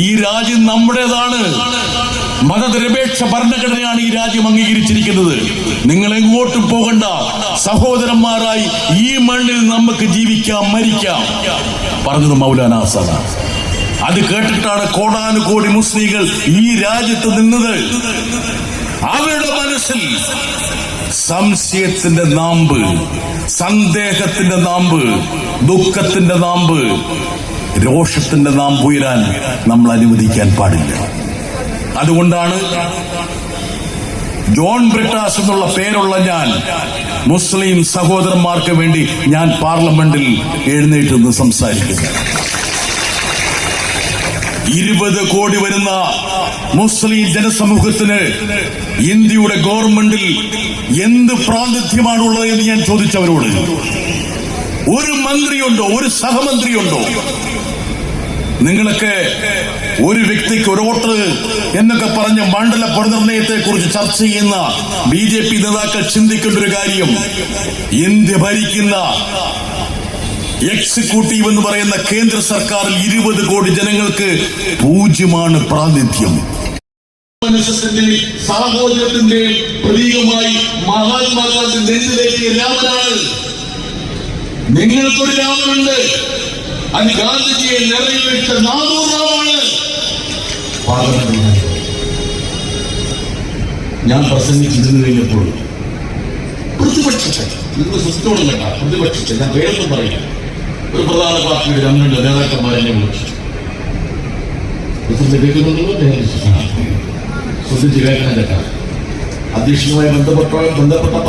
ഈ രാജ്യം നമ്മുടേതാണ്. മതനിരപേക്ഷ ഭരണഘടനയാണ് ഈ രാജ്യം അംഗീകരിച്ചിരിക്കുന്നത്. നിങ്ങൾ എങ്ങോട്ടും പോകണ്ട, സഹോദരന്മാരായി ഈ മണ്ണിൽ നമുക്ക് ജീവിക്കാം, മരിക്കാം പറഞ്ഞത് മൗലാന ആസാദാണ്. അത് കേട്ടിട്ടാണ് കോടാനുകോടി മുസ്ലിങ്ങൾ ഈ രാജ്യത്ത് നിന്നത്. അവരുടെ മനസ്സിൽ സംശയത്തിന്റെ നാമ്പ്, സന്ദേഹത്തിന്റെ നാമ്പ്, ദുഃഖത്തിന്റെ നാമ്പ്, രോഷത്തിന്റെ നാമ്പ് ഉയരാൻ നമ്മൾ അനുവദിക്കാൻ പാടില്ല. അതുകൊണ്ടാണ് ജോൺ ബ്രിട്ടാസ് എന്നുള്ള പേരുള്ള ഞാൻ മുസ്ലിം സഹോദരന്മാർക്ക് വേണ്ടി ഞാൻ പാർലമെന്റിൽ എഴുന്നേറ്റ് നിന്ന് സംസാരിക്കുന്നു. 20 കോടി വരുന്ന മുസ്ലിം ജനസമൂഹത്തിന് ഇന്ത്യയുടെ ഗവൺമെന്റിൽ എന്ത് പ്രാതിനിധ്യമാണുള്ളത് എന്ന് ഞാൻ ചോദിച്ചവരോട്, ഒരു മന്ത്രിയുണ്ടോ, ഒരു സഹമന്ത്രിയുണ്ടോ? നിങ്ങളൊക്കെ ഒരു വ്യക്തിക്ക് ഒരു വോട്ട് എന്നൊക്കെ പറഞ്ഞ് മണ്ഡല പുനർനിർണയത്തെ കുറിച്ച് ചർച്ച ചെയ്യുന്ന BJP നേതാക്കൾ ചിന്തിക്കേണ്ട ഒരു കാര്യം, ഇന്ത്യ ഭരിക്കുന്ന എക്സിക്യൂട്ടീവ് എന്ന് പറയുന്ന കേന്ദ്ര സർക്കാരിൽ 20 കോടി ജനങ്ങൾക്ക് 0 പ്രാതിനിധ്യം. സാഹോദര്യത്തിന്റെ പ്രതീകമായി മഹാത്മാഗാന്ധി നെഞ്ചിലേറ്റിയ രാമനാണ്. നിങ്ങൾക്കൊരു രാമനുണ്ട്, അത് ഗാന്ധിജിയെ നിറവേറ്റ നാദൂറാവാണ്. ഞാൻ പ്രസംഗിച്ചിരുന്നു കഴിഞ്ഞപ്പോൾ പ്രതിപക്ഷത്തെ നിങ്ങൾ സ്വസ്ഥോടല്ല, പ്രതിപക്ഷത്തെ ഞാൻ വേറൊന്നും പറയാം. ഒരു പ്രധാന പാർട്ടിയുടെ 2 നേതാക്കന്മാരെ വിളിച്ചു. കേൾക്കുന്നുണ്ടല്ലോ, ശ്രദ്ധിച്ച് കേൾക്കാൻ കേട്ടാ അധ്യക്ഷനുമായി ബന്ധപ്പെട്ട